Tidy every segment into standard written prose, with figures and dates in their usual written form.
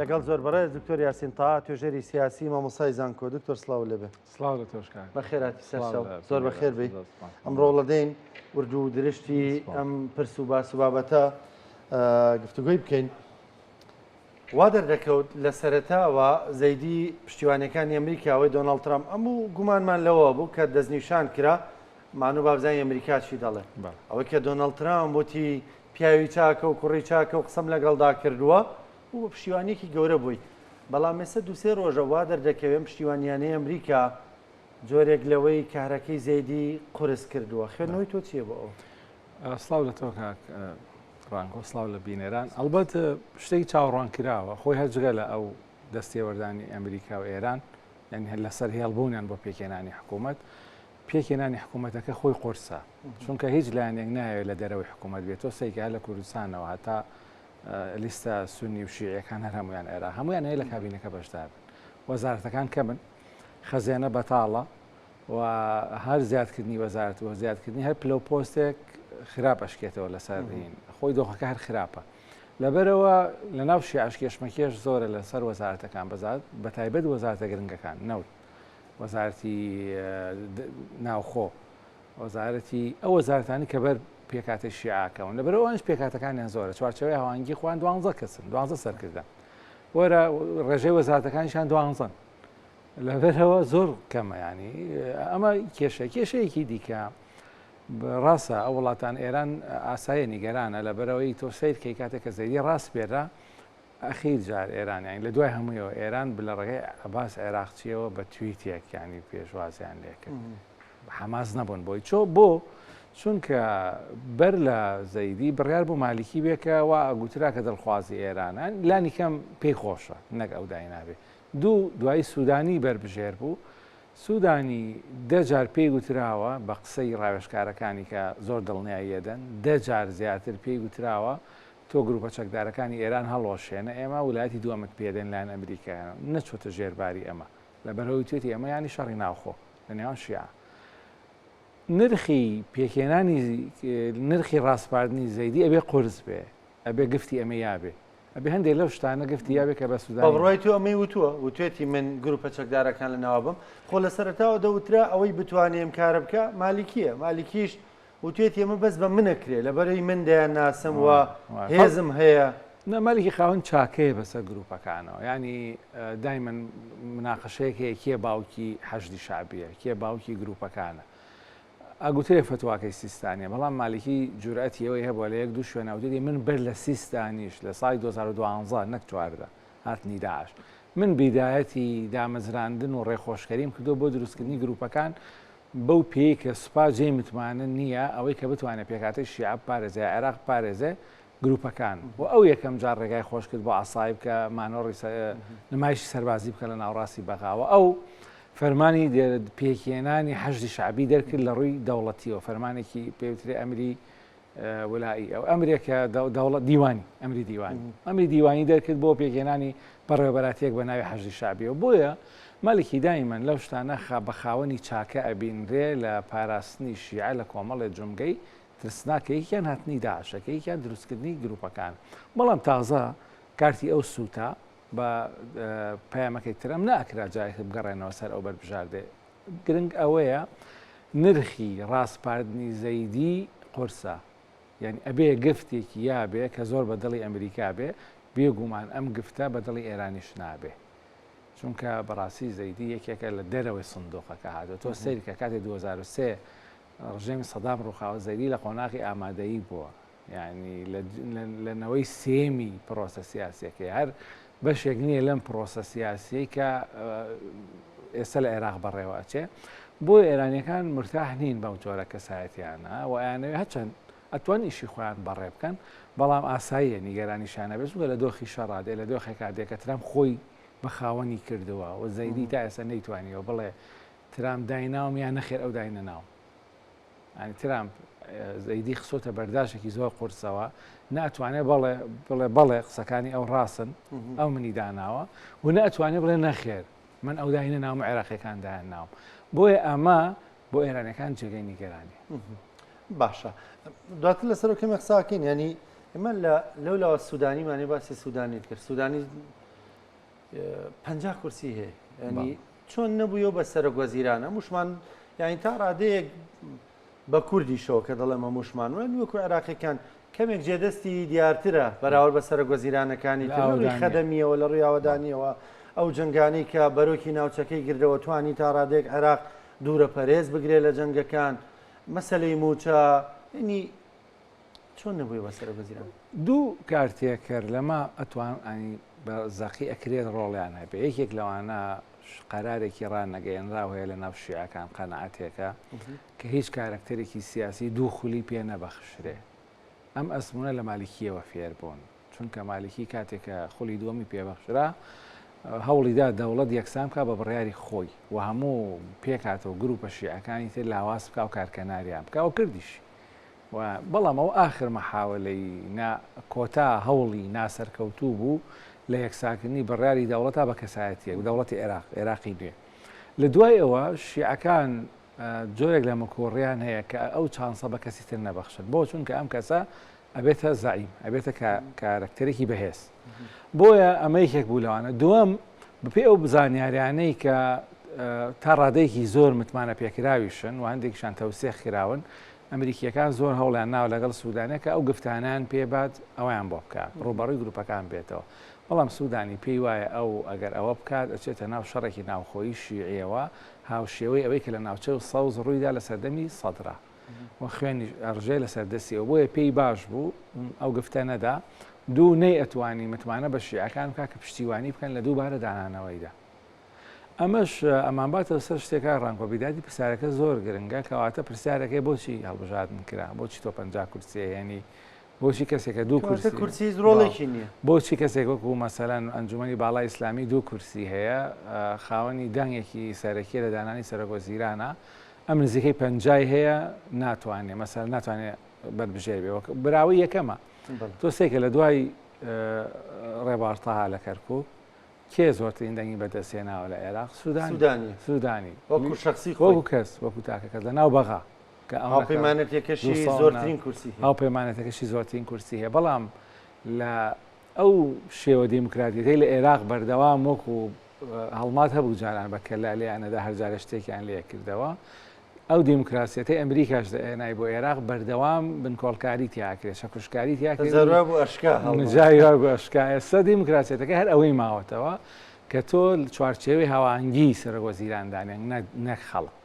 لەگەڵ زۆر بەڕێز دکتۆر یاسین تا توێژەری سیاسی مامۆستای زانکۆ دکتۆر سڵاو لێبێ. سڵاو لە تۆشکار. بەخێراتی سەرچاو زۆر بەخێر بێ. ئەمڕۆ لەدەین ورد و درشتی ئەم پرس و باس و بابەتە گفتوگوی بکەین. وا دەردەکەوت لە سەرەتاوە زەیدی پشتیوانەکانی ئەمریکاوەی دۆناڵد ترامپ ئەموو گومانمان لەوە بوو کە دەستنیشان کرا مانوو بابزای ئەمریکاچی دەڵێ ئەوەی کە دۆناڵد ترامپ وتی پیاوی چاکە و کوڕی چاکە و قسەم لەگەڵدا کردووە و بە پشتیوانێکی گەورە بووی. بەڵام ئێستا دووسێ ڕۆژە وا دەردەکەوێن پشتیوانیانەی ئەمریکا جۆرێک لەوەی کارەکەی زەیدی قورس کردووە. خوێندنەوەی تۆ چییە بۆ ئەو؟ سڵاو لە تۆ کاک ڕانکۆ، سڵاو لە بینێران. ئەلبەت شتێکی چاوەڕوان کراوە خۆی هەرجگە لە ئەو دەستێوەردانی ئەمریکا و ئێران، یعنی لەسەر هێڵبوونیان بۆ پێکێنانی حکوومەت. پێکێنانی حکوومەتەکە خۆی قورسە، چونکە هیچ لایەنێک نایەوێت لە دەرەوەی حکوومەت بێت. تۆ سەیکە لە کوردستانەوە هەتا لیستە سونی و شیعەکان هەر هەمویان ئێرا هەمویان هەیە لە کابینەکە بەشدار بن. وەزارەتەکان کەمن، خەزیانە بەتاڵە و هەر زیادکردنی وەزارەت و زیادکردنی هەر پلە و پۆستێک خراپ ئەشکێتەوە لەسەر هین خۆی دۆخەکە هەر خراپە. لەبەرەوە لە ناو شیعەش کێشمەکێش زۆرە لەسەر وەزارەتەکان بەزات بەتایبەت وەزارەتە گرنگەکان نەوت، وەزارەتی ناوخۆ، وەزارەتی ئەو وەزارەتانی کە بەر پێکاتی شیعەکەون. لەبەرەوەش پێکاتەکانیان زۆرە، چوارچەوەی هاوانگی خۆیان 12 کەسن، 12 سەرکردە، وەرە ڕێژەی وەزارەتەکانیشیان 12. لەبەرەوە زۆر کەمە. ینی ئەمە کێشەیەکی دیکە. ڕاستە ئەو وڵاتان ئێران ئاسایە نیگەرانە لەبەرەوەی تۆ سیر کەی کاتێک کە زەیدی ڕاست بێرا ئەخیر جار ئێران یانی لە دوای هەموویەوە ئێران بلە ڕێگەی عەباس عێراقچیەوە بە تویتێک ینی پێشوازیان لێکرد. حەماس نەبوون بۆی چۆ بۆ چونکە بەر لە زەیدی بڕیار بوو مالیکی بێکەوە ئەگوترا کە دڵخوازی ئێرانان لانی کەم پێی خۆشە نەک ئەو دای نابێ. دوای سوودانی بربژێر بوو. سوودانی 10 جار پێی گوتراوە بە قسەی ڕاوێژکارەکانی کە زۆر دڵنیاییەدەن 10 جار زیاتر پێی گوتراوە تۆ گروپە چەکدارەکانی ئێران هەڵۆشێنە ئێمە ویلایەتی دووەمت پێدەن لایەن ئەمریکایانە نەچۆتە ژێرباری ئەمە لەبەرەوەی توێتی ئەمە ینی شەڕی ناوخۆ لە نێوان شیعە. نرخی پێکێنانی نرخی ڕاستپاردنی زەیدی ئەبێ قورس بێ، ئەبێ گفتی ئەمە یابێ، ئەبێ هەندێک لەو شتانە گفتی یابێ کە بە سوودان بەڕای تو ئەمەی وتووە وتێتی من گروپە چەکدارەکان لە ناوە بم خۆ لە سەرەتاوە دەوترا ئەوەی بتوانێم کارە بکە مالیکیە، مالیکیش وتێتی ئەمە بەس بە منەکرێ لەبەرەوەی من دەیان ناسم و هێزم هەیە. نەمالیکی خاوەن چاکەیە بەسەر گروپەکانەوە، ینی دایمەن مناقەشەیەک هەیە کێ باوکی حەشدی شعبیە کێ باوکی گروپەکانە. ئەگوترێ فتواکەی سیستانیە، بەڵام مالیکی جورئەتیەوەی هەبووە لە 1-2 شوێنەوتێتی من بەر لە سیستانیش لە ساڵی 2012 نەک 14 هاتنی داعش من بیدایەتی دامەزراندن و ڕێخۆشکەریم کردو بۆ دروستکردنی گروپەکان بەو پێی کە سوپا جێی متمانە نییە ئەوەی کە بتوانێت پێکاتی شیعە پارێزە عێراق پارێزێ گروپەکان و ئەو یەکەم جار ڕێگای خۆش کرد بۆ ئاسایب کە مانۆڕی نمایشی سەربازی بکە لە ناوڕاستی بەغاوە. ئەو فەرمانی پێکێنانی حەشدی شعبی دەرکرد لە ڕووی دەوڵەتیەوە، فەرمانێکی پێوترێ ئەمری وەلایی ئەو ئەمرێکە دەوڵەت دیوانی ئەمری دیوانی دەرکرد بۆ پێکێنانی بەڕێوەبەراتیەک بە ناوی حەشدی شعبیەوە. بۆیە مالکی دایمەن لەو شتانە بە خاوەنی چاکە ئەبینرێ لە پاراستنی شیعە لە کۆمەڵێ جومگەی ترسناکەیەکیان هاتنی داعشەکەیەکیان دروستکردنی گروپەکان. بەڵام تازە کارتی ئەو سووتە بە پەیامەکەی ترم ناکرا جایەک بگەڕێنەوە سەر ئەو بەربژاردێ. گرنگ ئەوەیە نرخی ڕاستپاردنی زەیدی قورسە، یعنی ئەبێ گفتێکی یابێ کە زۆر بە دڵی ئەمریکا بێ بێگومان ئەم گفتە بە دڵی ئێرانیش نابێ، چونکە بەڕاستی زەیدی یەکێکە لە دەرەوەی سندوقەکە هاتووە. تۆ سەیری کە کاتی 2003 ڕژێمی سەدام ڕووخاوە زەیدی لە قۆناغی ئامادەیی بووە، یعنی لەنەوەی سێمی پرۆسە سیاسیەکەی هەر بەشێک نییە لەم پرۆسە سیاسی کە ئێستا لە عێراق بەڕێوەچێ. بۆ ئێرانیەکان مرتاح نین بەم جۆرە کەسایەتیانە و ئەیانەوێ هەچەند ئەتوان ئیشی خۆیان بەڕێ بکەن، بەڵام ئاساییە نیگەرانیشانە بێت لە دۆخی شەڕادێ لە دۆخێکا دێکە ترام خۆی بە خاوەنی کردووە و زەیدی تا ئێستا نەیتوانیەوە بڵێ ترام دایناوم یان نەخێر ئەو داینە ناو. ئەنی ترامپ زەیدی خسۆتە بەرداشێکی زۆر قورسەوە ناتوانێت بڵێ قسەکانی ئەو ڕاستن ئەو منی داناوە و ناتوانێت بڵێ نەخێر من ئەو داینە ناوم عێراقیەکان دایان ناوم. بۆیە ئەمە بۆ ئێرانەکان جێگەی نیگەرانی. باشە دواتر لەسەر کەمێک قساکەین، ینی ئێمە لەولاوە سوودانیمانی باسی سوودانی کرد. سوودانی 50 کورسی هەیە ینی چۆن نەبوویەوە بە سەرۆکوەزیرانە موشمان یعنی تا ڕادەیەک بە کوردیشەوە کە دەڵێمە موشمان وەکو عێراقیەکان کەمێک جێدەستی دیارترە بەراورد بە سەرۆکوەزیرانەکانی خەدەمیەوە لە ڕوویاوەدانیەوە ئەو جنگانی کە بەرۆکی ناوچەکەی گردەوە توانی تا ڕادێک عێراق دوورە پەرێز بگرێت لە جەنگەکان مەسەلەی موچە ینی چۆن نەبووی بە سەرۆکوەزیران دوو کارتێکرد لەمە ئەتوان ئەنی بە زەقی ئەکرێت ڕۆڵیان هەبێ یەکێک لەوانە قەرارێکی ڕانەگەیەنراو هەیە لە ناو شیعەکان قەنەعەتێکە کە هیچ کارکتەرێکی سیاسی دوو خولی پێ نەبەخشرێ ئەم ئەزمونە لە مالیکیەوە فێر بوون چونکە مالیکی کاتێکە خولی دووەمی پێبەخشرا هەوڵیدا دەوڵەت یەکسام کا بە بڕیاری خۆی و هەموو پێکاتەوە گروپە شیعەکانی تر لاواز بکە و کارکەناریان بکە و کردیشی بەڵام ئەو ئاخر مەحاولەی کۆتا هەوڵی ناسەرکەوتوو بوو لە یەکساکردنی بڕیاری دەوڵەتە بە کەسایەتیەک دەوڵەتی عێراقی نوێ لە دوای ئەوە شیعەکان جۆرێک لە مکۆڕیان هەیە کە ئەو چانسە بە کەسی تر نەبەخشن بۆ چونکە ئەم کەسە ئەبێتە زعیم ئەبێتە کارکتەرێکی بەهێز بۆیە ئەمە یەکێک بوو لەوانە دووەم بپێ ئەو بزانیاریانەی کە تا ڕادەیەکی زۆر متمانە پێکراویشن و هەندێکیشان تەوسێخ کراون ئەمریکیەکان زۆر هەوڵیان ناو لەگەڵ سوودانەکە ئەو گفتانیان پێبات ئەویان بۆ بکات ڕوبەڕووی گروپەکان بێتەوە بەڵام سوودانی پێی وایە ئەو ئەگەر ئەوە بکات ئەچێتە ناو شەڕێکی ناوخۆیی شیعیەوە هاوشێوەی ئەوەی کە لە ناوچە و سەوز ڕوویدا لە سەردەمی سەدرا و خوێنی ئەڕژێ لە سەردەستیەوە بۆیە پێی باش بوو ئەو گفتە نەدا دوو نەی ئەتوانی متمانە بە شیعەکان بکات کە پشتیوانی بکەن لە دووبارە دانانەوەیدا ئەمەش ئەمان باتەوە سەر شتێکە ڕانکۆبیداتی پرسیارەکە زۆر گرنگە کەواتە پرسیارەکەی بۆچی هەڵبژاردن کرا بۆچی تۆ 50 کورسیە ینی بۆچی کەسێکە دوو کورسی ڕۆڵێکی نییە بۆچی کەسێک وەکو مەسەلەن ئەنجومەنی باڵای ئیسلامی دوو کورسی هەیە خاوەنی دەنگێکی سەرەکی لە دانانی سەرۆکوەزیرانە ئەم نزیکەی 50 هەیە ناتوانێت مەسەل ناتوانێت بەربژێر بێ براوی یەکەمە تۆ سێکە لە دوای ڕێبارتەها لە کەرکووک کێ زۆرترین دەنگی بەدەستێناوە لە عێراق سوودانی وەکو شخصی وەکو کەس وەکو تاکەکەس لە ناو بەغا کە هاوپەیمانەتێکەشی زۆرترین کورسی هاوپەیمانەتەکەشی زۆرترین کورسی هەیە بەڵام لە ئەو شێوە دیموکراتیەکەی لە عێراق بەردەوام وەکو هەڵمات هەبوو جاران بە کەلالەیانەدا هەرجارە شتێکیان لێ کردەوە ئەو دیموکراسیەتی ئەمریکاش دەهێنای بۆ عێراق بەردەوام بنکۆڵکاری تیاکرێت شەکوشکاری تیاکرێت بۆ ئەشکا ئێستا دیموکراسیەتەکە هەر ئەوەی ماوەتەوە کە تۆ چوارچێوەی هاوانگی سەرۆکوەزیراندانیان نەک خەڵک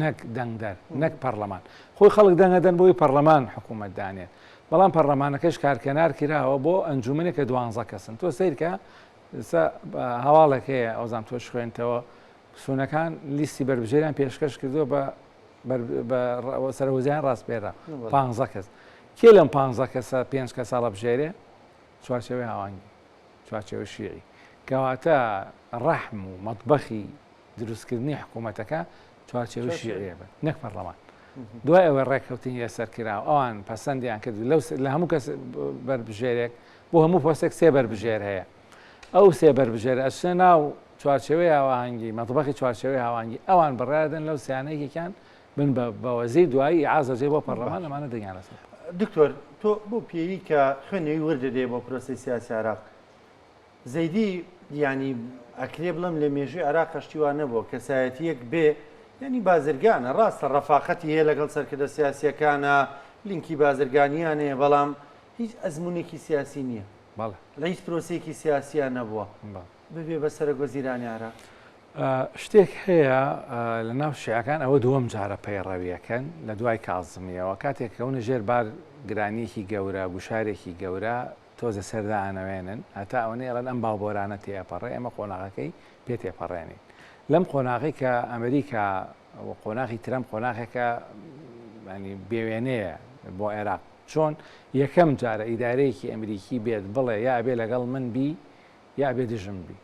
نەک دەنگدەر نەک پەرلەمان خۆی خەڵک دەنگەدەن بۆی پەرلەمان حکوومەتدانێت بەڵام پەرلەمانەکەش کارکەنار کراوە بۆ ئەنجومەنێک کە 12 کەسن تۆ سیرکە هەواڵێک هەیە ئەوزان تۆش خوێنتەوە سونەکان لیستی بەربژێریان پێشکەش کردووە بە سەرۆکوەزیران ڕاستپێرا 15 کەس کێ لەم 15 کەسە 5 کەس هەڵەبژێرێ چوارچێوەی هاوانگی چوارچێوەی شیعی کەواتە ڕەحم و مەطبەخی دروستکردنی حکوومەتەکە چوارچێوەی شیعیە بێت نەک پەرلەمان دوای ئەوە ڕێککەوتنی لەسەر کراوە ئەوان پەسەندیان کرد لە هەموو کەس بەربژێرێک بۆ هەموو پۆستێک سێ بەربژێر هەیە ئەو سێ بەربژێر ئەچنە ناو چوارچێوەی هاوانگی مەطبەخی چوارچێوەی هاوانگی ئەوان بڕیاردن لەو سیانەیەکێکیان بن بە وەزیر دوایی ئازەجێ بۆ پەرلەمان لەمانە دەنگیان لەسەر دکتۆر تۆ بۆ پێوی کە خوێنەوەی وردەدێ بۆ پرۆسی سیاسی عێراق زەیدی ینی ئەکرێ بڵم لە مێژووی عێراق هەشتیوان نەبووە کەسایەتیەک بێ ینی بازرگانە ڕاستە ڕەفاقەتی هەیە لەگەڵ سەرکردە سیاسیەکانە لینکی بازرگانیانەیە بەڵام هیچ ئەزمونێکی سیاسی نییە لە هیچ پرۆسێکی سیاسیان نەبووە ببێ بە سەرۆکوەزیرانی عێراق شتێک هەیە لە ناو شیعەکان ئەوە دووەم جارە پەیڕەویەکەن لە دوای کازمیەوە کاتێک کەونە ژێر بار گرانیەکی گەورە گوشارێکی گەورە تۆزە سەردانەوێنن هەتا ئەوەی ئەڵەن ئەم باوبۆرانە تێپەڕێ ئەمە قۆناغەکەی پێ تێپەڕێنین لەم قۆناغی کە ئەمریکا قۆناغی ترەم قۆناغێکە بێوێنەیە بۆ عێراق چۆن یەکەم جارە ئیدارەیەکی ئەمریکی بێت بڵێ یا ئەبێ لەگەڵ من بی یا ئەبێ دژم بی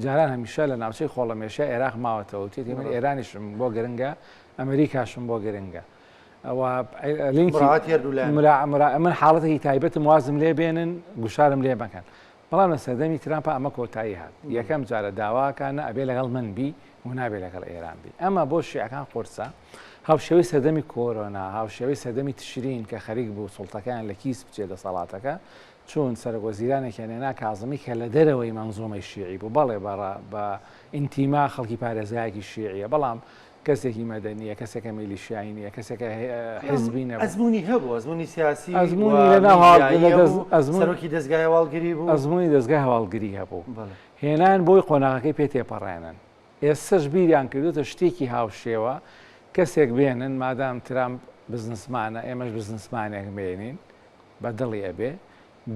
جاران هەمیشە لە ناوچەی خۆڵەمێشە عێراق ماوەتەوە تێتی من ئێرانیشم بۆ گرنگە ئەمریکاشم بۆ گرنگە من حاڵەتێکی تایبەتم وازم لێ بێنن گوشارم لێ بکەن بەڵام لە سەردەمی ترامپ ئەمە کۆتایی هات یەکەم جارە داواکانە ئەبێ لەگەڵ من بی و نابێ لەگەڵ ئێران بی ئەمە بۆ شیعەکان قورسە هاوشێوەی سەردەمی کۆرۆنا هاوشێوەی سەردەمی تشرین کە خەریک بوو سوڵتەکان لە کیس بچێت دەسەڵاتەکە چون سەرۆکوەزیرانێکیان هێنا کازمی کە لە دەرەوەی مەنزومەی شیعی بوو بەڵێ بە ئینتیما خەڵکی پارێزگایەکی شیعیە بەڵام کەسێکی مەدەنیە کەسێکە میلیشیایی نییە کەسێکە حیزبی نەبوو ئەزمموی هەبوو ئەزمموی سیاسی ئەزمموی لە سەرۆکی دەستگای هەواڵگیری بوو ئەزمموی دەستگای هەواڵگیری هەبوو هێنان بۆی قۆناغەکەی پێ تێپەڕێنن ئێستش بیریان کردوتە شتێکی هاوشێوە کەسێک بێنن مادام ترامپ بزنسمانە ئێمەش بزنسمانێک بێنین بە دڵی ئەبێ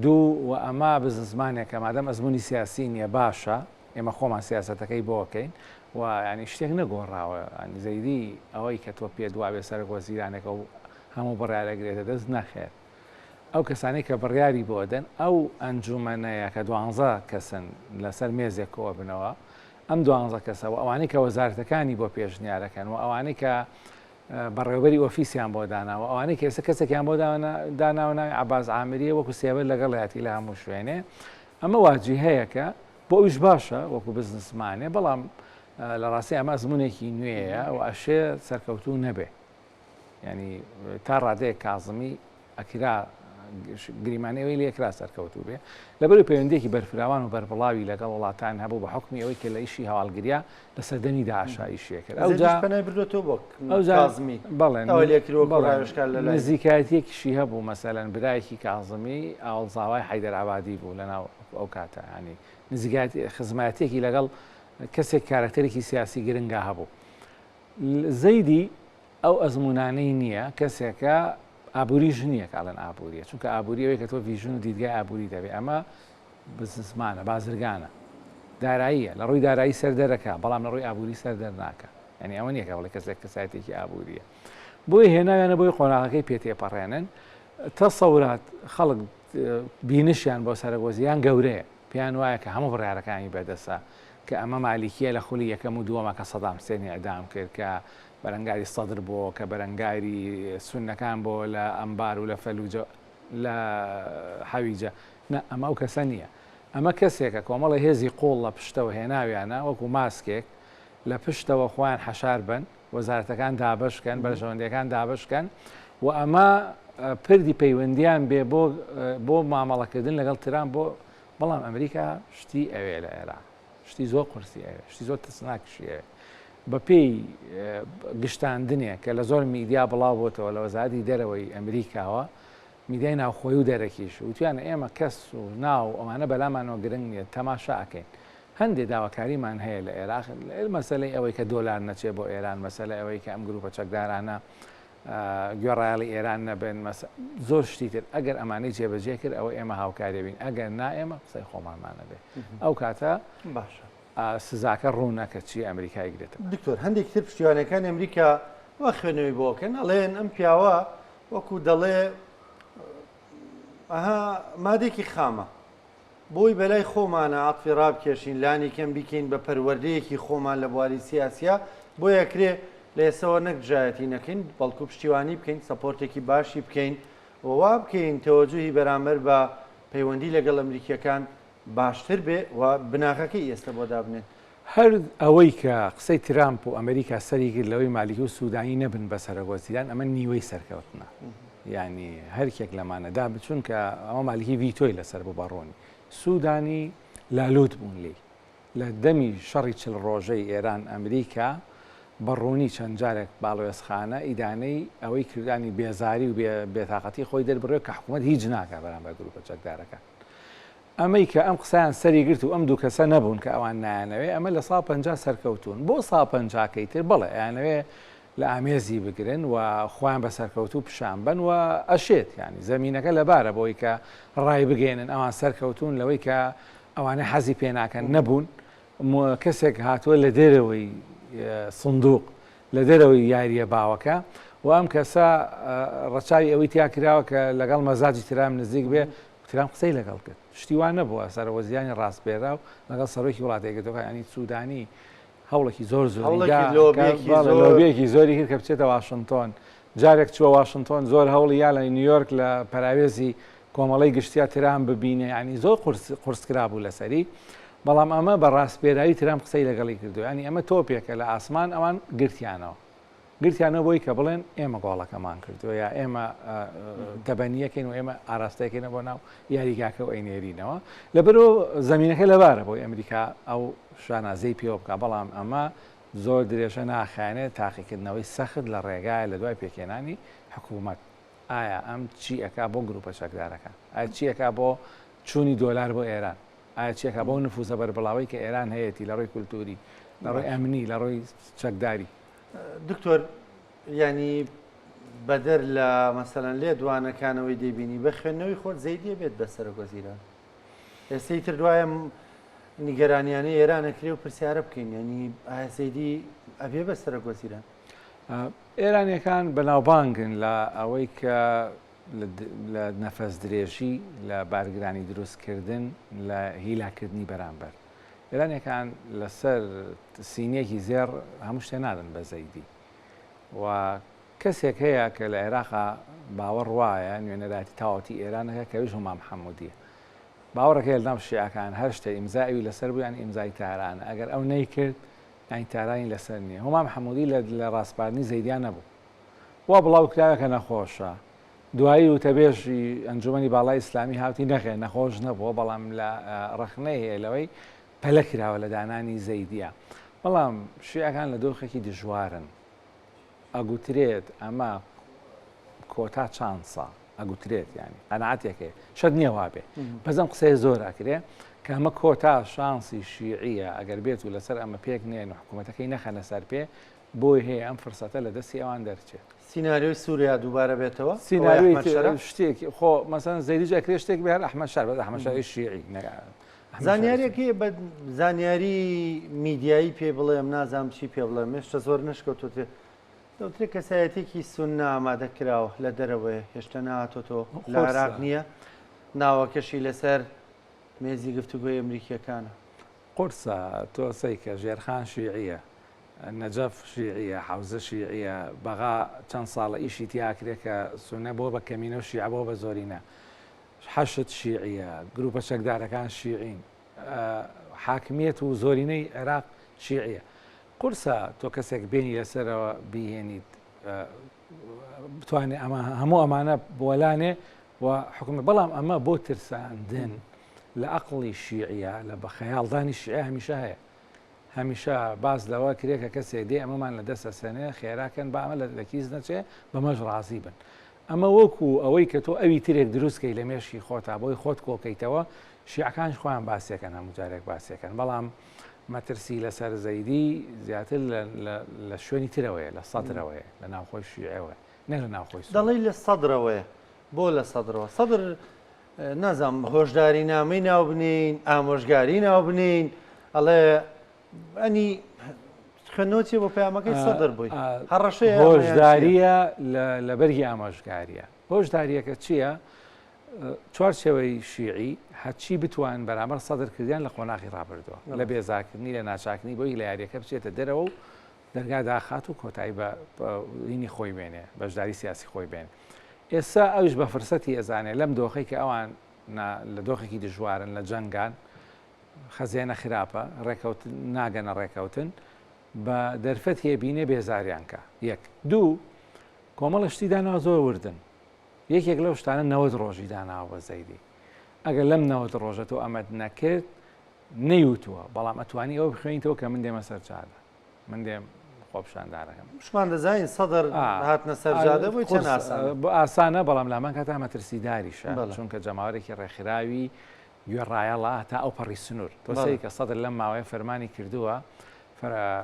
دوو و ئەمە بزنسمانێکە مادەم ئەزمموی سیاسی نییە باشە ئێمە خۆمان سیاسەتەکەی بۆکەین و ینی شتێک نەگۆڕاوە زەیدی ئەوەی کە تۆ پێ دوابێ سەرۆکوەزیرانێکە و هەموو بڕیارەگرێتە دەست نەخێت ئەو کەسانی کە بڕیاری بۆ دەن ئەو ئەنجومەنەیە کە 12 کەسن لەسەر مێزێکەوە بنەوە ئەم 12 کەسەوە ئەوانەی کە وەزارەتەکانی بۆ پێشنیارەکەن و ئەوانەی کە بەڕێوەبەری ئۆفیسیان بۆ داناوە ئەوانەی کە ئێستا کەسێکیان بۆ داناوە ناوی عەباس عامریە وەکو سێوەر لەگەڵ هەیەتی لە هەموو شوێنێ ئەمە واجیهەیە کە بۆ ئەویش باشە وەکو بزنسمانێ بەڵام لە ڕاستی ئەمە ئەزمونێکی نوێیە و ئەشێ سەرکەوتوو نەبێ ینی تا ڕادەیە کازمی ئەکرا گریمانەوەی لێکرا سەرکەوتوو بێ لەبەر پەیوەندێکی بەرفراوان و بەربڵاوی لەگەڵ وڵاتان هەبوو بە حکمی ئەوەی کە لە ئیشی هەواڵگریا لە سەردەمی داعشایشیە کرد نزیکایەتێکیشی هەبوو مەسەلەن برایەکی کازمی ئاڵزاوای حەیدەر عەبادی بوو لەناو ئەو کاتە ینی نزیکایەت خزمەتێکی لەگەڵ کەسێک کارکتەرێکی سیاسی گرنگا هەبوو زەیدی ئەو ئەزمونانەی نییە کەسێکە ئابووریش نییە کاڵەن ئابووریە چونکە ئابووریەوەی کە تۆ ڤیژن و دیدگای ئابووری دەبێت ئەمە بزنسمانە بازرگانە داراییە لە ڕووی دارایی سەردەرەکە بەڵام لە ڕووی ئابووری سەردەر ناکە ینی ئەوە نییە کە بڵێ کەسێک کەسایەتێکی ئابووریە بۆی هێناویانە بۆی قۆناغەکەی پێ تێپەڕێنن تەسەورات خەڵک بینشیان بۆ سەرۆکوەزیران گەورەیە پێیان وایە کە هەموو بڕیارەکانی بەدەسە کە ئەمە مالیکیە لە خولی یەکەم و دووەمە کە سەدام حوسێنی ئەدام کرد کە بەرەنگاری سەدر بۆ کە بەرەنگاری سونەکان بۆ لە ئەمبار و لە فەلوجە لە حەویجە ئەمە ئەو کەسە نییە ئەمە کەسێکە کۆمەڵی هێزی قوڵ لە پشتەوە هێناویانە وەکو ماسکێک لە پشتەوە خۆیان حەشار بن وەزارەتەکان دابشکەن بەرژەوەندەکان دابشکەن و ئەمە پردی پەیوەندیان بێ بۆ مامەڵەکردن لەگەڵ ترامپ بۆ بەڵام ئەمریکا شتی ئەوێ لە عێراق شتی زۆر قورسی ئەوێ شتی زۆر تەسناکشی ئەوێ بەپێی گشتاندنێک کە لە زۆر میدیا بڵاو بۆتەوە لە وەزارەتی دەرەوەی ئەمریکاوە میدیای ناوخۆی و دەرەکیش وتیانە ئێمە کەس و ناو ئەوانە بەلامانەوە گرنگ نییە تەماشا ئەکەین هەندێک داواکاریمان هەیە لە عێراق مەسەلەی ئەوەی کە دۆلار نەچێت بۆ ئێران مەسەلە ئەوەی کە ئەم گروپە چەکدارانە گوێڕایاڵی ئێران نەبن زۆر شتی تر ئەگەر ئەمانەی جێبەجێ کرد ئەوە ئێمە هاوکارێ بین ئەگەر نا ئێمە قسەی خۆمانمانە بێ ئەو کاتە باشە سزاکە ڕوونەکە چی ئەمریکای گرێتە دکتۆر هەندێک تر پشتیوانەکان ئەمریکا وا خوێنەوەی بۆکەن ئەڵێن ئەم پیاوە وەکو دەڵێ ئەها مادێکی خامە بۆی بەلای خۆمانە عاتفی ڕابکێشین لانی کەم بیکەین بە پەروەردەیەکی خۆمان لە بواری سیاسیە بۆ یەکرێ لە ئێسەوە نەکجایەتی نەکەین بەڵکو پشتیوانی بکەین سەپۆرتێکی باشی بکەین ووا بکەین تەوەجوهی بەرامبەر بە پەیوەندی لەگەڵ ئەمریکیەکان باشتر بێ و بناغەکەی ئێستا بۆ دابنێن هەر ئەوەی کە قسەی ترامپ و ئەمریکا سەری کرد لەوەی مالیکی و سوودانی نەبن بە سەرۆکوەزیران ئەمە نیوەی سەرکەوتنە ینی هەرکێک لەمانەدا بچون کە ئەمە مالیکی ڤیتۆی لەسەر ببەڕۆنی سوودانی لالوت بوون لێ لە دەمی شەڕی 40 ڕۆژەی ئێران ئەمریکا بەڕوونی چەند جارێک باڵۆێزخانە ئیدانەی ئەوەی کردانی بێزاری و بێتاقەتی خۆی دەربڕێت کە حکوومەت هیچ ناکە بەرامبەر گروپە چەکدارەکان ئەمەی کە ئەم قسەیان سەری گرت و ئەم دوو کەسە نەبوون کە ئەوان نایانەوێ ئەمە لە 150 سەرکەوتون بۆ 150کەی تر بڵێ یانەوێ لە ئامێزی بگرن و خۆیان بە سەرکەوتوو پیشانبن و ئەشێت ینی زەمینەکە لەبارە بۆی کە ڕای بگەێنن ئەوان سەرکەوتون لەوەی کە ئەوانە حەزی پێناکەن نەبوون کەسێک هاتووە لە دێرەوەی سندوق لە دەرەوەی یاریە باوەکە و ئەم کەسە ڕەچاوی ئەوەی تیا کراوە کە لەگەڵ مەزاجی ترام نزیک بێ ترام قسەی لەگەڵ کرد شتیوان نەبووە سەرۆکوەزیرانی ڕاستپێرا و لەگەڵ سەرۆکی وڵاتێکەکە ینی سوودانی هەوڵێکی زۆر لۆبیەکی زۆری کرد کە بچێتە واشنتۆن جارێک چووە واشنتۆن زۆر هەوڵی یا لە نیویۆرک لە پەراوێزی کۆمەڵی گشتیا ترام ببینێ ینی زۆر قورسکرا بوو لەسەری بەڵام ئەمە بە ڕاستپێرایی ترام قسەی لەگەڵی کردو ینی ئەمە تۆپێکە لە ئاسمان ئەوان گرتیانەوە گرتیانەوە بۆی کە بڵێن ئێمە گۆڵەکەمان کردووە یا ئێمە دەبەنیەکەین و ئێمە ئاراستەکەینە بۆ ناو یاریگاکە و ئەینێرینەوە لەبەرەوە زمینەکە لەبارە بۆی ئەمریکا ئەو شانازەی پێوە بکە بەڵام ئەمە زۆر درێژە ناخایێنێت تاقیکردنەوەی سەخت لە ڕێگایە لە دوای پێکێنانی حکوومەت ئایا ئەم چی ئەکا بۆ گروپە چەکدارەکان ئایا چی ئەکا بۆ چوونی دۆلار بۆ ئێران ئایا چیەکە بۆ نفوزە بەربڵاوی کە ئێران هەیەی لە ڕۆی کولتوری لە ڕۆی ئەمنی لە ڕۆی چەکداری دکتۆر ینی بەدەر لە مەسەلەن لێ دوانەکانەوەی دەبینی بە خوێندنەوەی خۆت زەیدیە بێت بە سەرۆکوەزیران ئێستەی تر دوایە نیگەرانیانەی ئێرانەکرێ و پرسیارە بکەین ینی ئایا زەیدی ئەبێ بە سەرۆکوەزیران ئێرانیەکان بەناوبانگن لە ئەوەی کە لە نەفەس درێژی لە بارگرانی دروستکردن لە هیلاکردنی بەرامبەر ئێرانیەکان لەسەر سینێکی زێر هەموو شتێ نادن بە زەیدی و کەسێک هەیە کە لە عێراقا باوەڕ وایە نوێنەراتی تاوەتی ئێرانەکە کەویش هەمام محەممەدیە باوەڕەکە لەناو شیعەکان هەر شتێ ئیمزاوی لەسەر بوو یان ئیمزای تارانە ئەگەر ئەو نەیکرد ئەین تارانی لەسەر نییە هەمام محەممەدی لە ڕاستپارنی زەیدیان نەبوو وا بڵاو کراوەکە نەخۆشە دوایی وتەبێژی ئەنجومەنی باڵای ئیسلامی هاوتی نەخێ نەخۆش نەبووە بەڵام لە ڕخنەی هەیە لەوەی پەلە کراوە لە دانانی زەیدیە بەڵام شیعەکان لە دۆخێکی دژوارن ئەگوترێت ئەمە کۆتا چانسە ئەگوترێت ینی قەنەعەتێکێ شەد نییە وابێ بەزەم قسەی زۆر ئەکرێ کە ئەمە کۆتا شانسی شیعیە ئەگەر بێت و لەسەر ئەمە پێک نێن و حکوومەتەکەی نەخەنە سەر پێ بۆی هەیە ئەم فرسەتە لە دەستی ئەوان دەرچێت سیناریۆی سووریا دووبارە بێتەوە سیناریۆی شتێکی خۆ مەسەن زەیدیش ئەکرێ شتێک بێ هەر ئەحمەد شار بەس ئەحمەد شاری شیعی زانیاریەکی بە زانیاری میدیایی پێ بڵێ ئەم نازام چی پێ بڵێ مێشتە زۆر نشکەوتێ دەوترێ کەسایەتێکی سوننا ئامادە کراوە لە دەرەوەی هێشتا نهاتۆ لە عێراق نییە ناوەکەشی لەسەر مێزی گفتوگۆی ئەمریکیەکانە قورسە تۆسەی کە ژێرخان شیعیە نەجەف شیعیە حەوزە شیعیە بەغا چەند ساڵە ئیشی تیاکرێ کە سونە بۆ بە کەمینە و شیع بۆ بە زۆرینە حەشت شیعیە گروپە چەکدارەکان شیعین حاکمیەت و زۆرینەی عێراق شیعیە قورسە تۆ کەسێک بینی لەسەرەوە بیهێنیت بتوانێت ئەمە هەموو ئەمانە بۆلانێ و حکومە بەڵام ئەمە بۆ ترساندن لە عەقڵی شیعیە لە بە خەیاڵدانی شیعە هەمیشە هەیە هەمیشە باز لەوە کرێکە کەسێک دێ ئەمەمان لە دەستە سەنێ خێراکەن با ئەمە لە کیس نەچێ بەمەش ڕازی بن ئەمە وەکو ئەوەی کە تۆ ئەوی ترێک دروستکەی لە مێشی خۆتا بۆی خۆت کۆکەیتەوە شیعەکانش خۆیان باسیەکەن هەموو جارێک باسیەکەن بەڵام مەترسی لەسەر زەیدی زیاتر لە شوێنی ترەوەیە لە سەدرەوەیە لە ناوخۆی شیعەوە نە لە ناوخۆی دەڵی لە سەدرەوەیە بۆ لە سەدرەوە سەدر نازام هۆشداری نامەی ناو بنین ئامۆژگاری ناو بنین ئەڵێ ئەنی خوێنەوەی بۆ پەیامەکەی سەدر بووی هەڕەشەیە هۆشداریە لە بەرگی ئامۆژگاریە هۆشداریەکە چییە؟ چوارچێوەی شیعی هەچی بتوان بەرامبەر سەدرکردیان لە قۆناغی ڕابردووە لە بێزارکردنی لە ناچاکنی بۆی لە یاریەکە بچێتە دەرەوە و دەرگا داخات و کۆتایی بە هینی خۆی بێنێ بەشداری سیاسی خۆی بێن ئێستا ئەوش بە فرسەتی ئەزانێ لەم دۆخی کە ئەوان لە دۆخێکی دژوارن لە جەنگان خەزیێنە خراپە ڕێکەوتن ناگەنە ڕێکەوتن بە دەرفەت هێبینێ بێزاریان کە یەک دوو کۆمەڵە شتی داناوە زۆر وردن یەکێک لەو شتانە 90 ڕۆژی داناوە بە زەیدی ئەگەر لەم 90 ڕۆژە تۆ ئەمەد نەکرد نەیوتووە بەڵام ئەتوانی ئەوە بخوێنیتەوە کە من دێمە سەر جادە من دێم خۆپشاندارەکەم شمان دەزانین سەدر هاتنە سەر جادە بۆی چەند ئاسانە بەڵام لامان کاتا مەترسیداریشە چونکە جەماوەرێکی ڕێکخراوی گوێڕایەڵە تا ئەو پەڕی سنوور تۆسی کە سەدر لەم ماوەیە فەرمانی کردووە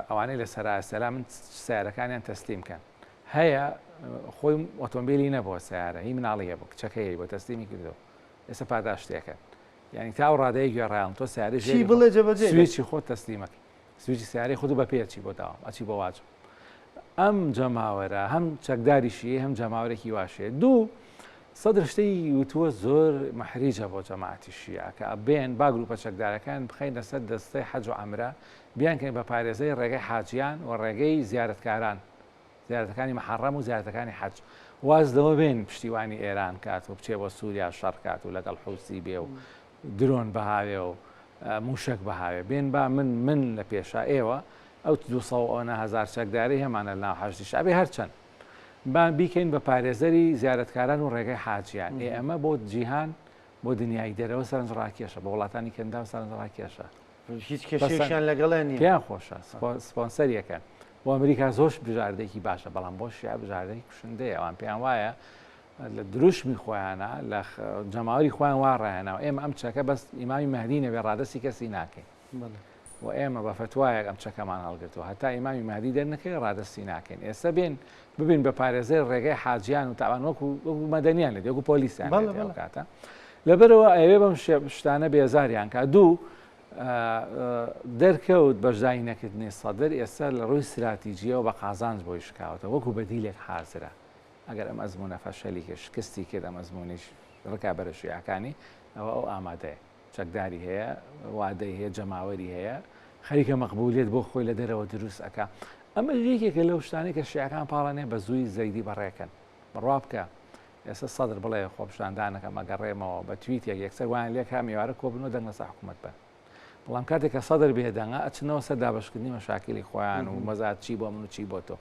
ئەوانەی لە سەراسەلا من سیارەکانیان تەسلیم کەن هەیە خۆی ئۆتۆمبیلی نەبووە سیارە هی مناڵیە بۆ کچەکەی بۆ تەسلیمی کردەوە ئێستا پاداشتێکەکەن یعنی تا ئەو ڕادەیە گوێڕایەڵ تۆ سیارە چی بڵێ جەبەجێ سویچی خۆت تەسلیمەکەی سویچی سیارەی خودت بە پێچی بۆ داوام ئەچی بۆ واجب ئەم جەماوەرە هەم چەکداریشی هەم جەماوەرێکی واشەیە دوو سەدر شتەی وتووە زۆر مەحریجە بۆ جەماعەتی شیعە کە بێن با گروپە چەکدارەکان بخەینە سەر دەستەی حەج و عەمرە بیانکەین بە پارێزەی ڕێگەی حاجیان و ڕێگەی زیارەتکاران زیارەتەکانی مەحەڕەم و زیارەتەکانی حەج واز لەوە بێن پشتیوانی ئێران کات و بچێ بۆ سووریا شەڕ کات و لەگەڵ حوسی بێ و درۆن بەهاوێ و موشک بەهاوێ بێن با من لە پێشا ئێوە ئەو 200,000 چەکداری هەمانە ناو حەشتی شعبی هەرچەند بیکەین بە پارێزەری زیارەتکاران و ڕێگەی حاجیان ئێمە بۆ جیهان بۆ دنیای دەرەوە سەرنجڕاکێشە بە وڵاتانی کەندا و سەرنجڕاکێشە هیچ کێشەیەکیان لەگەڵیان نییە پێیان خۆشە سپۆنسەریەکەن بۆ ئەمریکا زۆش بژاردەیەکی باشە بەڵام بۆ شیعە بژاردەی کوشندەیە ئەوان پێیان وایە لە دروشمی خۆیانە لە جەماوەری خۆیان وا ڕایەنەوە ئێمە ئەم چەکە بەس ئیمامی مەهدی نەبێ ڕادەسی کەسی ناکەین و ئێمە بە فتوایەک ئەم چەکەمان هەڵگرتەوە هەتا ئیمامی مەهدی دەرنەکەی ڕادەستی ناکەین ئێستا ببین بە پارێزەر ڕێگەی حاجیان و تاوان وەکو مەدەنیان لە وەکو پۆلیسیان کاتە لەبەرەوە ئەوێ بەم شتانە بێزاریان کا دوو دەرکەوت بەشداری نەکردنی سەدر ئێستا لە ڕووی استراتیجیەوە بە قازانج بۆی شکاوتە وەکو بەدیلێک حازرە ئەگەر ئەم ئەزمونە فەشەلیکە شکستی کرد ئەم ئەزمونیش ڕکابەرە شیعەکانی ئەوە ئەو ئامادەیە چەکداری هەیە وادەی هەیە جەماوەری هەیە خەریکە مەقبولیت بۆ خۆی لە دەرەوە دروست ئەکا ئەمە یەکێکە لەو شتانەی کە شیعەکان پاڵانێ بە زووی زەیدی بەڕێکەن بڕوا بکە ئێستا سەدر بڵێ خۆپشاندانەکە مەگەڕێمەوە بە تویتێک یەکسەر وایان لێک میوارە کۆبنەوە دەنگ لەسەر حکوومەت بن بەڵام کاتێک کە سەدر بێدەنگا ئەچنەوە سەر دابەشکردنی مەشاکلی خۆیان و مەزات چی بۆ من و چی بۆ تۆ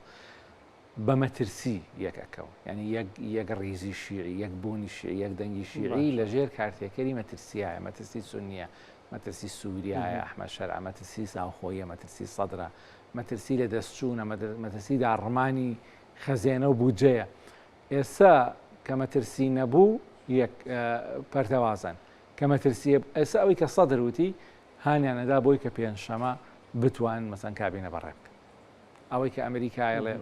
بە مەترسی یەکەکەوە یعنی یەک ڕیزی شیعی یەک بوونی شیعی یەک دەنگی شیعی لەژێر کارتێکەری مەترسیایە مەترسی سونیە مەترسی سووریایە ئەحمەد شەرع مەترسی ساوخۆیە مەترسی سەدرە مەترسی لە دەستچوونە مەترسی داڕمانی خەزێنە و بودجەیە ئێستا کە مەترسی نەبوو یەک پەرتەوازن کە مەترسیە ئێستا ئەوەی کە سەدر وتی هانیانەدا بۆی کە پێنجشەمە بتوان مەسەن کابینە بەڕێک ئەوەی کە ئەمریکایڵێ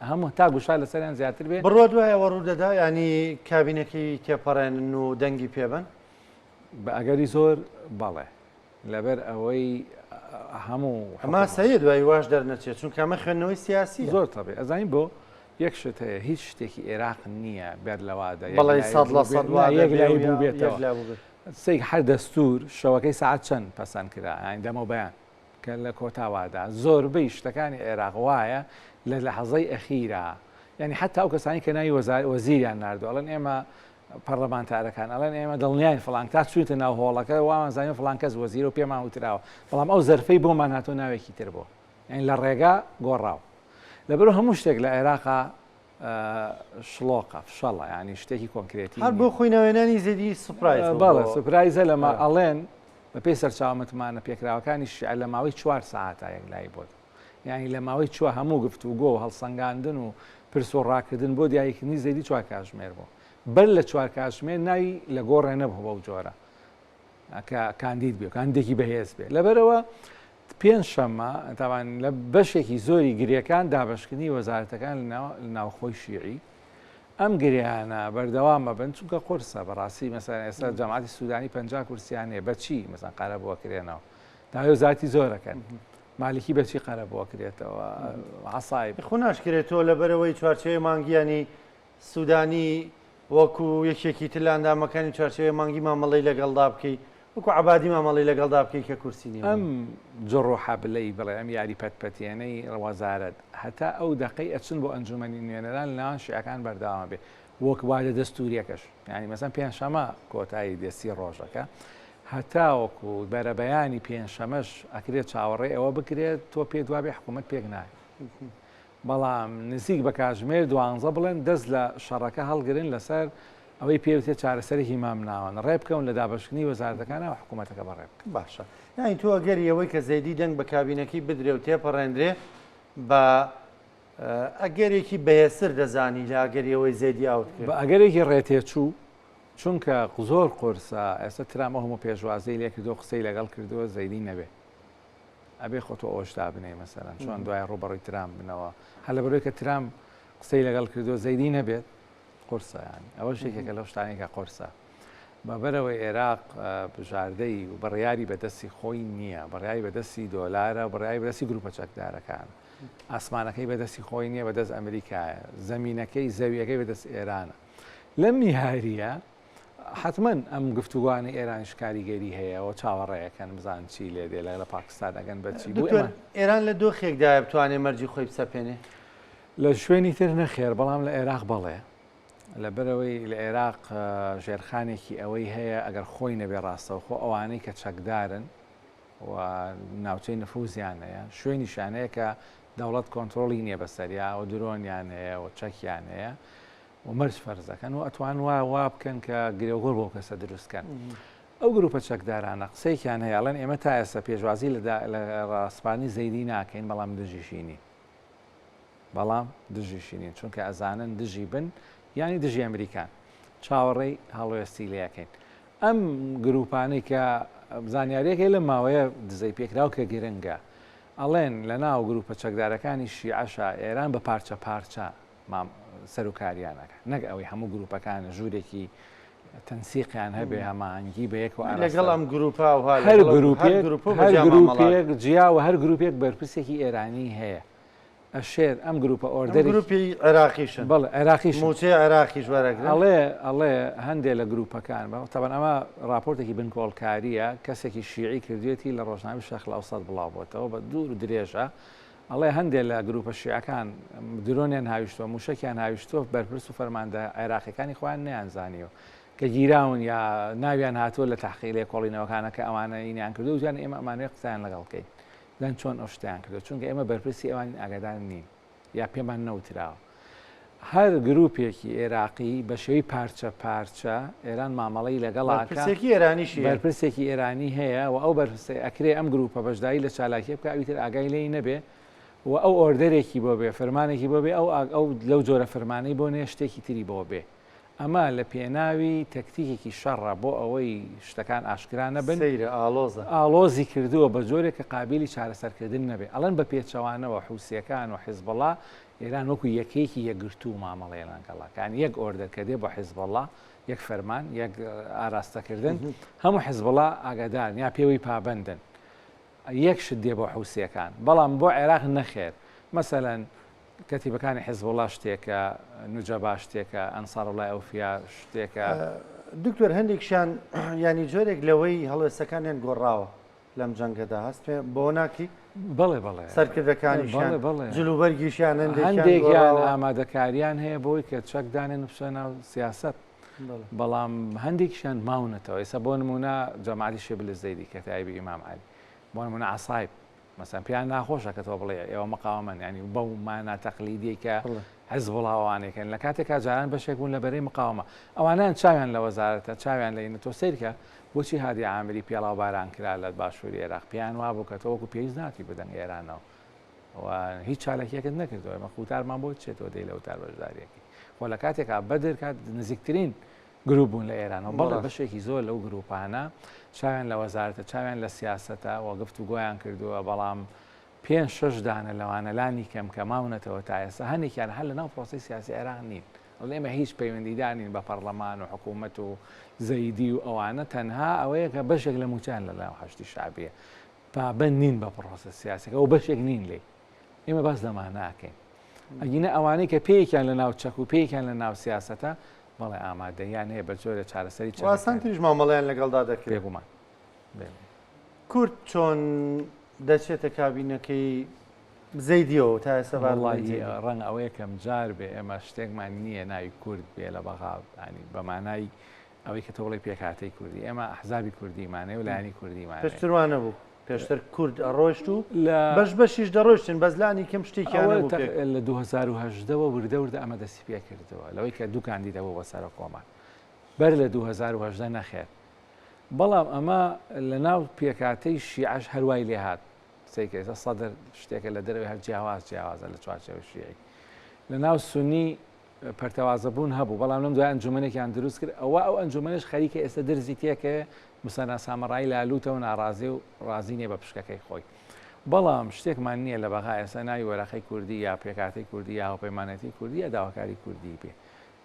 هەموو تا گوشار لەسەریان زیاتر بێ بڕۆ دوایەوە ڕوودەدا ینی کابینەکەی تێپەڕێنن و دەنگی پێبن بە ئەگەری زۆر بەڵێ لەبەر ئەوەی هەموو ئەما سەیە دوای واش دەرنەچێت چونکە ئەمە خوێندنەوەی سیاسی زۆر تەبێ ئەزانین بۆ یەک شت هەیە هیچ شتێکی عێراق نییە بێت لەوادە بەڵی 100 بوو بێتەوە سێک هەر دەستور شەوەکەی ساعت چەند پەسەند کرا ئاین دەمە بەیان کە لە کۆتاوادا زۆربەی شتەکانی عێراق وایە لە لەحەزەی ئەخیرا یعنی حتا ئەو کەسانی کە ناوی وەزیریان ناردو ئەڵێن ئێمە پەرلەمانتارەکان ئەڵێن ئێمە دڵنیاین فڵان تا چوویتە ناو هۆڵەکە وامان زانین فڵان کەس وەزیر و پێمان وتراوە بەڵام ئەو زەرفەی بۆمان هاتۆ ناوێکی تر بۆ یعنی لە ڕێگا گۆڕاو لەبەرەوە هەموو شتێک لە عێراقا شڵۆقە فشەڵە ینی شتێکی کۆنکرێتی هەر بۆ خۆینەوێنانی زێدی سوپرایز بەڵێ سوپرایزە لەمە ئەڵێن بە پێی سەرچاومەتمانە پێکراوەکانی شیعە لە ماوەی 4 ساعتە یەکلای بۆت یعنی لە ماوەی چوە هەموو گفتوگۆ و هەڵسەنگاندن و پرس و ڕاکردن بۆ دیایەکردنی زەیدی 4 کاتژمێر بوو بەر لە 4 کاتژمێر ناوی لە گۆڕێ نەبوو بەو جۆرە کە کاندید بێ کاندێکی بەهێز بێ لەبەرەوە پێنجشەممە تاوان لە بەشێکی زۆری گرێکان دابشکردنی وەزارەتەکان لە ناوخۆی شیعی ئەم گریانە بەردەوامە بن چونکە قورسە بەڕاستی مەسەن ئێستا جەماعەتی سوودانی 50 کورسیانێ بەچی مەسەن قەرە بۆکرێنەوە داوای وەزارەتی زۆرەکەن مالکی بەچی قەرە بۆکرێتەوە عەسایب خۆ ناشکرێتەوە لەبەرەوەی چوارچێوەی مانگیانی سوودانی وەکو یەکێکی تر لە ئەندامەکانی چوارچێوەی مانگی مامەڵەی لەگەڵدا بکەی وەکو عەبادی مامەڵەی لەگەڵدا بکەی کە کورسی نییە ئەم جڕۆحە بلەی بڵێ ئەم یاری پەتپەتێنەی وەزارەت هەتا ئەو دەقەی ئەچن بۆ ئەنجومەنی نوێنەران لەناوان شیعەکان بەردەوامە بێ وەک وادە دەستوریەکەش یعنی مەسەن پێنجشەمە کۆتایی دەستی ڕۆژەکە هەتا وەکو بەرەبەیانی پێنجشەمەش ئەکرێت چاوەڕێ ئەوە بکرێت تۆ پێ دوابێ حکوومەت پێک نایە بەڵام نزیک بە کاتژمێر 12 بڵێن دەست لە شەڕەکە هەڵگرن لەسەر ئەوەی پێوتێت چارەسەرێکی مام ناوان ڕێ بکەون لە دابشکنی وەزارەتەکانەوە حکوومەتەکە بەڕێ بکە باشە یانی تۆ ئەگەری ئەوەی کە زەیدی دەنگ بە کابینەکەی بدرێ و تێپەڕێنرێ بە ئەگەرێکی بەهێزتر دەزانی لە ئەگەریەوەی زەیدی ئاوت کرد بە ئەگەرێکی ڕێتێچوو چونکە زۆر قورسە ئێستا ترامە هەموو پێشوازەی لێ کردو قسەی لەگەڵ کردووە زەیدی نەبێ ئەبێ خۆ تۆ ئەوەشتا بنێ مەسەرەن چۆن دوای ڕوبەڕووی ترام بنەوە هەر لەبەرەوەی کە ترام قسەی لەگەڵ کردووە زەیدی نەبێت قورسە ینی ئەوە شتێکێکە لەو شتانێکە قورسە بەبەرەوەی عێراق بژاردەی و بڕیاری بەدەستی خۆی نییە بڕیاری بەدەستی دۆلارە بڕیاری بەدەستی گروپە چەکدارەکان ئاسمانەکەی بەدەستی خۆی نییە بەدەست ئەمریکایە زەمینەکەی زەویەکەی بەدەست ئێرانە لەم میهاریە حتمما ئەم گفتوگوانی ئێرانیش کاریگەری هەیەەوە چاوەڕێیەکەن بزان چی لێ دێ لە پاکستان ئەگەن بەچی ئێران لە دۆخێکدایە بتوانێت مەرجی خۆی بسەپێنێ لە شوێنی تر نەخێر بەڵام لە عێراق بەڵێ لەبەرەوەی لە عێراق ژێرخانێکی ئەوەی هەیە ئەگەر خۆی نەبێ ڕاستەوخۆ ئەوانەی کە چەکدارن و ناوچەی نفوزیان هەیە شوێنیشانەیە کە دەوڵەت کۆنتترۆلی نییە بەسەریا و درۆنیان هەیە و چەکیان هەیە و مەرج فەرزەکەن و ئەتوان وا بکەن کە گرێوگۆڕ بۆ کەسە دروستکەن. ئەو گروپە چەکدارانە قسەیان هەیەڵەن ئێمە تا ئێستا پێشوازی لە ڕاستپانی زەیدی ناکەین بەڵام دژیشینی دژیشینین چونکە ئەزانن دژی بن ینی دژی ئەمریکان چاوەڕێی هەڵوێستی لەکەین. ئەم گروپانەی کە زانیاریەکەی لە ماوەیە دزەی پێکراو کە گرنگە ئەڵێن لە ناو گروپە چەکدارەکانی شیعەشە ئێران بە پارچە پارچە سەرۆکاریانەکە نەک ئەوەی هەموو گروپەکانە ژوورێکی تەنسیقیان هەبێ هەماهنگگی بە یەک لەگەڵ ئەم گروپا هەر گروپێک جیا و هەر گروپێک بەرپرسێکی ئێرانی هەیە ئەشێر ئەم گروپە ئۆردەری گروپی عێراقیشن بەڵێ عێراقیش موچەی عێراقیش وەرەگرن ئەڵێ هەندێک لە گروپەکان تەبەن ئەمە راپۆرتێکی بنکۆڵکاریە کەسێکی شیعی کردوێتی لە ڕۆژناوی شەرق ئەوسەد بڵاو بۆتەوە بە دوور و درێژە ئەڵێ هەندێک لە گروپە شیعەکان درۆنیان هاویشتووە موشکیان هاویشتووە بەرپرس و فەرماندە عێراقیەکانی خۆیان نەیانزانیەوە کە گیراون یا ناویان هاتووە لە تەحقیقی کۆڵینەوەکانە کە ئەوانە ئینیان کردو و جوان ئێمە ئەمانەیە قسەیان لەگەڵکەین دەن چۆن ئەو شتیان کردو چونکە ئێمە بەرپرسی ئەوان ئاگادار نین یا پێمان نەوتراوە. هەر گروپێکی عێراقی بە شێوەی پارچە پارچە ئێران مامەڵەی لەگەڵاکە بەرپرسێکی ئێرانی هەیە و ئەو بەرپرسە ئەکرێ ئەم گروپە بەشداری لە چالاکیە بکە ئەویتر ئاگای لێی نەبێ و ئەو ئۆردەرێکی بۆ بێ فەرمانێکی بۆ بێ ئەو لەو جۆرە فەرمانەی بۆ نێ شتێکی تری بۆ بێ. ئەمە لە پێناوی تەکتیکێکی شەڕە بۆ ئەوەی شتەکان ئاشکرانە بن ئالۆزی کردووە بە جۆرێک کە قابلی چارەسەرکردن نەبێ ئەڵەن بە پێچەوانەوە حوسیەکان و حیزبەڵا ئێران وەکو یەکەیەکی یەکگرتو و مامەڵەیەڵان گەڵاکان یەک ئۆردەر کە دێ بۆ حیزبەڵا یەک فەرمان یەک ئاراستەکردن هەموو حیزبەڵا ئاگادار یا پێوەی پابندن یەک شت دێ بۆ حوسیەکان بەڵام بۆ عێراق نەخێر مەسەلەن کەتیبەکانی حیزبڵا شتێکە نوجەبا شتێکە ئەنساڕڵای ئەوفیا شتێکە دکتۆر هەندێکشان ینی جۆرێک لەوەی هەڵوێستەکانیان گۆڕاوە لەم جەنگەدا هەست بۆ ناکی بڵێ سەرکردەکانیشان جلوبەرگیشیان هەندێکیان ئامادەکاریان هەیە بۆی کە چەکدانێن بچە ناو سیاست بەڵام هەندێکیشان ماونەتەوە ئێستا بۆ نمونە جەماعەتی شێبل زەیدی کە تایبی ئیمام عەلی بۆ نمونە عەسایب مەسەن پێیان ناخۆشە کە تۆ بڵێ ئێوە مەقاوەمەن ینی بەو مانە تەقلیدی کە حیزبڵاوانێکن لە کاتێکا جاران بەشێک بوون لە بەرەی مقاومە ئەوانیان چاویان لە وەزارەتە چاویان لە تۆ سیرکە بۆچی هادی عامری پێڵاو باران کرا لە باشووری عێراق پێیان وابوو کە تۆ وەکو پێویست ناتی بدەن ئێرانەوە هیچ چالێکیەکت نەکردەوە ئێمە خوتارمان بۆ چێتەوە دەی لە وتار بەشداریەکی خۆ لە کاتێکا بەدر کات نزیکترین گروپ بوون لە ئێرانەوە بەڵێ بەشێکی زۆر لەو گروپانە چاویان لە وەزارەتە چاویان لە سیاسەتە و گفتوگۆیان کردووە بەڵام 5-6 دانە لەوانە لانی کەم کە ماونەتەوە تا ئێستا هەندێکیان هەر لە ناو پرۆسی سیاسی عێراق نین ئێمە هیچ پەیوەندیدانین بە پەرلەمان و حکوومەت و زەیدی و ئەوانە تەنها ئەوەیە کە بەشێک لە موچیان لە لای هەشتی شعبیە پابەند نین بە پرۆسە سیاسەکە ئەو بەشێک نین لێ ئێمە باس لەمان ناکەین ئەگینە ئەوانەی کە پێیان لە ناو چەک و پێیان لە ناو سیاسەتە بەڵێ ئامادەیان هەیە بە جۆرە چارەسەری چاسان تریش مامەڵیان لەگەڵدا دەکرێت بێگومان کورد چۆن دەچێتە کابینەکەی زەیدیەوە تا ئێستا ڕەنگ ئەوە یەکەم جار بێ ئێمە شتێکمان نییە ناوی کورد بێ لە بەغا بەمانای ئەوەی کە تۆڵی پێکاتەی کوردی ئێمە ئەحزابی کوردیمانەیە و لایانی کوردیمان پێشتروانە بوو پێشتر کورد ئەڕۆشت و بەش بەشیش دەڕۆشتن بەزلانی کەم شتێکیان لە 2010ەوە وردە ئەمە دەستی پێ کردەوە لەوەی کە دوو کاندیدەوە بە سەر کۆمان بەر لە 2010 نەخێت بەڵام ئەمە لە ناو پێکاتەی شیعەش هەروای لێ هات سەیکە سەدر شتێکە لە دەروی هەر جیاوازە لە چوارچێوە شیعی لە ناو سونی پەرتەوازەبوون هەبوو بەڵام لەم دوای ئەنجومەنێکیان دروست کرد ئەوە ئەو ئەنجومەنش خەریکە ئێستا دەرزی تێکە موسەنا سامەڕایی لالوتەوە ناڕازی و ڕازی نییە بە پشکەکەی خۆی بەڵام شتێکمان نییە لە بەغا ئێستا ناوی وەرەقەی کوردی یا پێکاتی کوردی یا هاوپەیمانەتی کوردی یا داواکاری کوردی بێ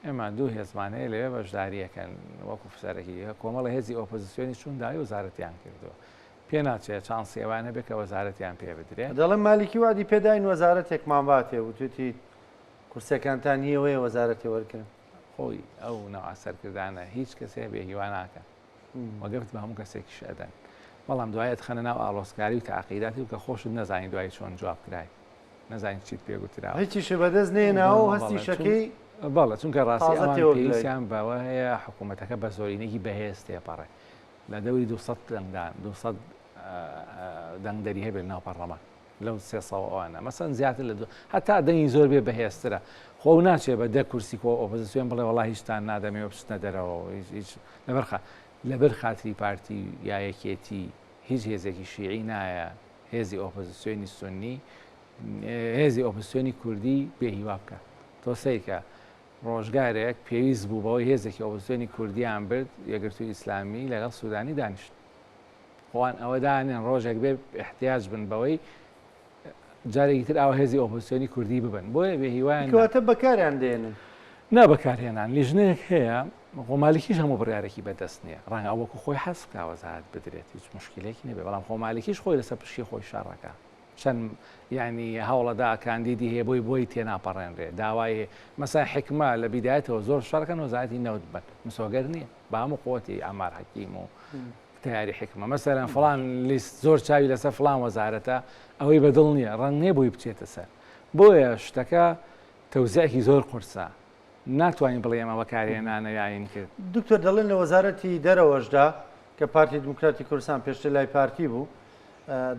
ئێمە دوو هێزمانەیە لەوێ بەشداریەکەن وەکو فسەرەکی کۆمەڵی هێزی ئۆپۆزیسیۆنی چوون داوی وەزارەتیان کردووە پێ ناچێت چانسی ئەوانە بێت کە وەزارەتیان پێ بدرێت دەڵێن مالیکی وادی پێداین وەزارەتێکمان باتێ و توێتی کورسەکانتان هیەوەیە وەزارەتی وەرکردن خۆی ئەو نەوە سەرکردانە هیچ کەسێ بێ هیوان ناکەن وەگەفت بە هەموو کەسێکی شەدەن بەڵام دوایەت خەنە ناو ئاڵۆسکاری و تاقیداتی و کە خۆشت نەزانی دوای چۆن جواب کرای نەزانین چیت پێگوتراوە هیچیش بەدەست نێناوە هەستی شەکەی بەڵە چونکە ڕاستی ئەوان پێویستیان بەوە هەیە حکوومەتەکە بە زۆرینەی بەهێز تێپەڕێ لە دەوری 200 لەنگدان 200 دەنگدەری هەبێت ناو پەرلەمان لەو 300 ئەوانە مەسەن زیاتر لە هەتا دەنگی زۆر بێ بەهێزترە خۆ ناچێت بە 10 کورسی کۆ ئۆپۆزیسیۆن بڵێ وەڵا هیچتان نادەمێ بچنە دەرەوە هیچ لەبەر خاتری پارتی یا یەکێتی هیچ هێزێکی شیعی نایە هێزی ئۆپۆزیسیۆنی سونی هێزی ئۆپۆزیسیۆنی کوردی بێهیوا بکە تۆ سەیکە ڕۆژگارێک پێویست بوو بەوەی هێزێکی ئۆپۆزیسیۆنی کوردیان برد یەکگرتووی ئیسلامی لەگەڵ سوودانی دانیشت خۆیان ئەوە دانێن ڕۆژێک بێ احتیاج بن بەوەی جارێکی تر ئاو هێزی ئۆپۆزیسیۆنی کوردی ببن بۆیە بێهیوایان کەواتە بەکاریان دێنن نا بەکارهێنان لیژنەیەک هەیە خۆمالیکیش هەموو بڕیارێکی بەدەست نییە ڕەنگە ئەوەکو خۆی حەست بکە وەزارەت بدرێت هیچ مشکلێکی نەبێ بەڵام خۆمالیکیش خۆی لەسەر پشتی خۆی شەڕەکە چەند ینی هەوڵەدا کاندیدی هەیە بۆی تێناپەڕێنرێ داوای مەسا حکمە لە بیدایەتەوە زۆر شەڕەکەن وەزارەتی نەوت بن مسۆگەر نییە بە هەموو قوتی ئامار حەکیم و تیاری حکمە مەسەرەن فڵان لیست زۆر چاوی لەسەر فڵان وەزارەتە ئەوەی بەدڵ نییە ڕەنگ نییە بۆی بچێتە سەر بۆیە شتەکە تەوزیعێکی زۆر قورسە ناتوانین بڵێ ئەمە بەکارهێنانە یاین کرد دکتۆر دەڵێن لە وەزارەتی دەرەوەشدا کە پارتی دموکراتی کوردستان پێشتر لای پارتی بوو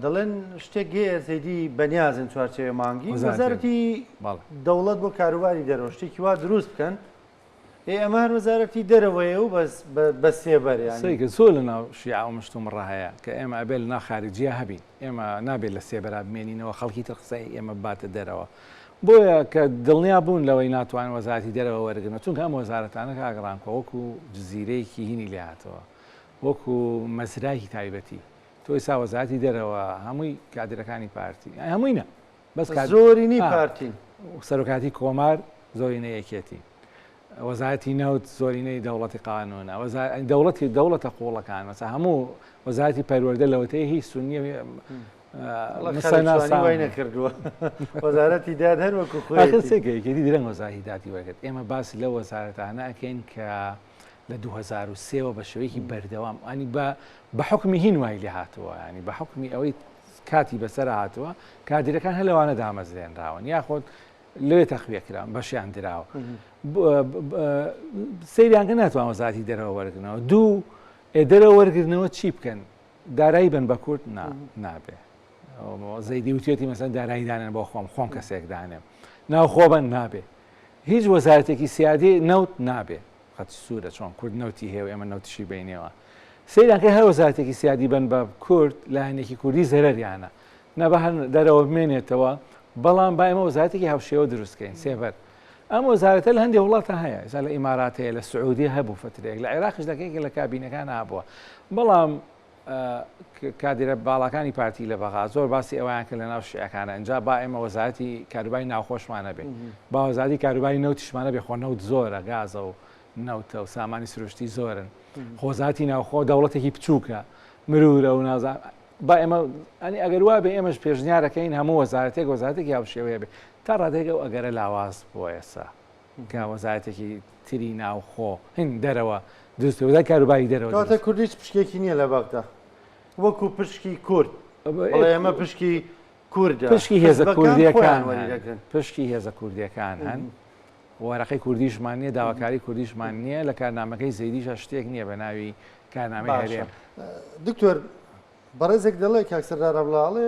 دەڵێن شتێک گەیە زەیدی بەنیازن چوارچێوە مانگی وەزارەتی دەوڵەت بۆ کاروباری دەرەوە شتێکی وا دروست بکەن ئەمە هەر وەزارەتی دەرەوەیە و بە سێبەریان سەیکە زۆر لە ناو شیعە و مشتوم ڕاهەیە کە ئێمە ئەبێ لە ناو خارجیە هەبین ئێمە نابێت لە سێبەرا بمێنینەوە خەڵکی تر قسەی ئێمە باتە دەرەوە بۆیە کە دڵنیا بوون لەوەی ناتوان وەزارەتی دەرەوە وەرگن چونکە ئەم وەزارەتانە کاگەڕانکە وەکو جززیرەیەکی هینی لێهاتەوە وەکو مەزرایکی تایبەتی تۆ ئێستا وەزارەتی دەرەوە هەمووی کادرەکانی پارتی هەمووی نە بەس زۆرینی پارتی سەرۆکاتی کۆمار زۆرینەی یەکێتی وەزارەتی نەوت زۆرینەی دەوڵەتی قانونە دەوڵەتە قوڵەکان مەسا هەموو وەزارەتی پەروەردە لەوەتەیە هیچ سونیە وای نەکردووە وەزارەتی داد هەر وەکو سێگەیەکێتی درەنگ وەزارەتی داتی وەرگرت ئێمە باسی لە وەزارەتانە ئەکەین کە لە 2023ەوە بە شێوەیەکی بەردەوام ئەنی بە حکمی هین وای لێ هاتووە ینی بە حکمی ئەوەی کاتی بەسەر هاتووە کادرەکان هە لەوانە دامەزرێنراون یاخۆت لێ تەخویەکران بەشیان دراوە سەیریانکە ناتوان وەزارەتی دەرەوە وەرگنەوە دوو دەرەوە وەرگرتنەوە چی بکەن دارایی بن بە کورد نابێ زەیدی وتێتی مەسەن دارایی دانێن بۆ خۆم کەسێک دانێم ناو خۆبن نابێ هیچ وەزارەتێکی سیادی نەوت نابێ خەت سوورە چۆن کورد نەوتی هەیە ئێمە نەوتشی بینەوە سەیریانکە هەر وەزارەتێکی سیادی بن بە کورد لایەنێکی کوردی زەرەریانە نەبە هەر دەرەوە بمێنێتەوە بەڵام با ئێمە وەزارەتێکی هاوشێوە دروستکەین سێبەر ئەم وەزارەتە لە هەندێک وڵاتە هەیە لە ئیمارات هەیە لە سعودی هەبوو فترێک لە عێراقش دەکەیکە لە کابینەکان هابووە بەڵام کادرە باڵەکانی پارتی لە بەغا زۆر باسی ئەویان کە لە ناو شیعەکانە ئەنجا با ئێمە وەزارەتی کاروباری ناوخۆشمانە بێ با وەزارەتی کاروباری نەوتیشمانە بێ خۆ نەوت زۆرە گازە و نەوتە و سامانی سروشتی زۆرن خۆزاتی ناوخۆ دەوڵەتێکی بچووکە مرورە و نازان با ئێمە ئەنی ئەگەر وا بێ ئێمەش پێشنیارەکەین هەموو وەزارەتێکی هاوشێوەیە بێ تا ڕادێکە و ئەگەرە لاواز بۆ ئێستا کە وەزارەتێکی تری ناوخۆ هین دەرەوە دروستە کاروباری دەرەوە کاتە کوردیش پشکێکی نییە لە باغدا وەکو پشکی کورد ئێمە پشکی کوردە پشکی هێزە کوردیەکان پشکی هێزە کوردیەکان هەن وەرەقەی کوردیشمان نییە داواکاری کوردیشمان نییە لە کارنامەکەی زەیدیشە شتێک نییە بە ناوی کارنامەی هەرێم دکتۆر بەڕێزێک دەڵێ کاکسەردار ئەبڵاڵێ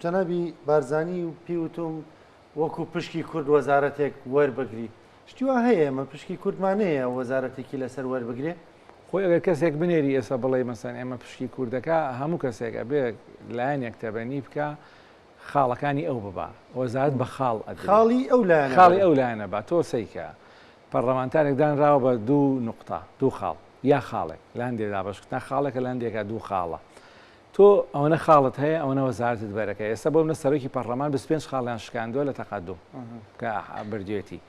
جەنابی بارزانی و پیوتم وەکو پشکی کورد وەزارەتێک وەربگری شتیوا هەیە ئێمە پشکی کوردمانەیە وەزارەتێکی لەسەر وەربگرێ خۆی ئەگەر کەسێک بنێری ئێستا بڵێ مەسەن ئێمە پشکی کوردەکە هەموو کەسێک ئەبێ لایەنێک تەبەنی بکە خاڵەکانی ئەو ببا وەزارەت بە خاڵی ئەو لایەنە با تۆ سەیکە پەرلەمانتارێک دانراوە بە دوو نقطە دوو خاڵ یا خاڵێک لە هەندێکدا بەشکردن خاڵێکە لە هەندێکە دوو خاڵە تۆ ئەوەنە خاڵت هەیە ئەوەنە وەزارەتت بەرەکە ئێستا بۆ منە سەرۆکی پەرلەمان 25 خاڵیان شکاندووە لە تەقەدوم کە بردوێتی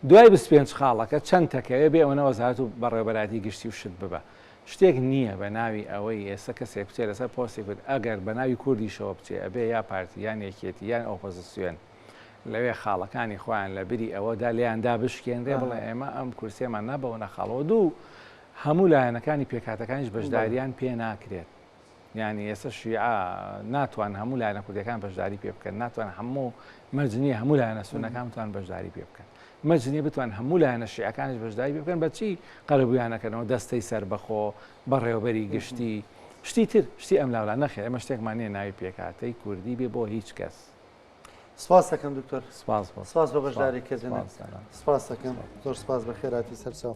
دوای 25 خاڵەکە چەند تەکەوێ بێ ئەوەنە وەزارەت و بەڕێوەبەراتی گشتی و شت ببە شتێک نییە بە ناوی ئەوەی ئێستا کەسێک بچێت لەسەر پۆستی کرد ئەگەر بە ناوی کوردیشەوە بچێ ئەبێ یا پارتی یان یەکێتی یان ئۆپۆزیسیۆن لەوێ خاڵەکانی خۆیان لە بری ئەوەدا لێیاندا بشکێنرێ بڵێ ئێمە ئەم کورسێمان نەبەوە خاڵەوە دوو هەموو لایەنەکانی پێکاتەکانیش بەشداریان پێ ناکرێت یعنی ئێستا شیعە ناتوان هەموو لایەنە کوردیەکان بەشداری پێ بکەن ناتوان هەموو مەرجنیە هەموو لایەنە سونەکان بتوان بەشداری پێ بکەن مەجنی بتوان هەموو لایەنە شیعەکانیش بەشداری پێ بکەن بەچی قەرەبوویانەکەنەوە دەستەی سەر بەخۆ بەڕێوەبەری گشتی شتی تر شتی ئەم لاولا نەخێ ئەمە شتێکمان نیە ناوی پێکاتەی کوردی بێ بۆ هیچ کەس. سپاس دەکەم دکتۆر. سپاس سپاس بە بەشداری کردن. سپاس دەکەم زۆر سپاس بە خێراتی سەرچاو.